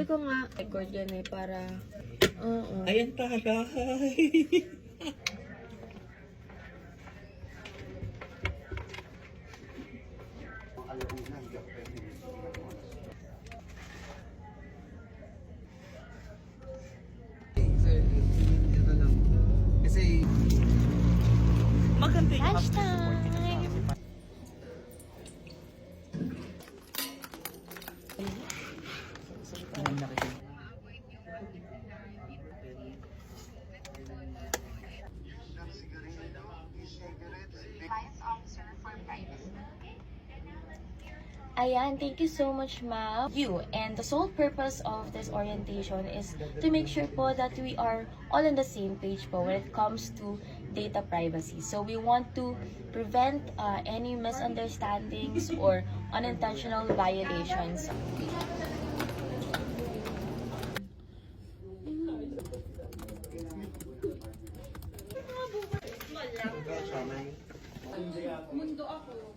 ko nga, record yan eh, para... Oo. Ayan taray. Ito lang. Kasi Maganda yung Lunch after support time! niya. Ayan, thank you so much, ma'am. And the sole purpose of this orientation is to make sure po that we are all on the same page po when it comes to data privacy. So we want to prevent any misunderstandings or unintentional violations. mundo ako.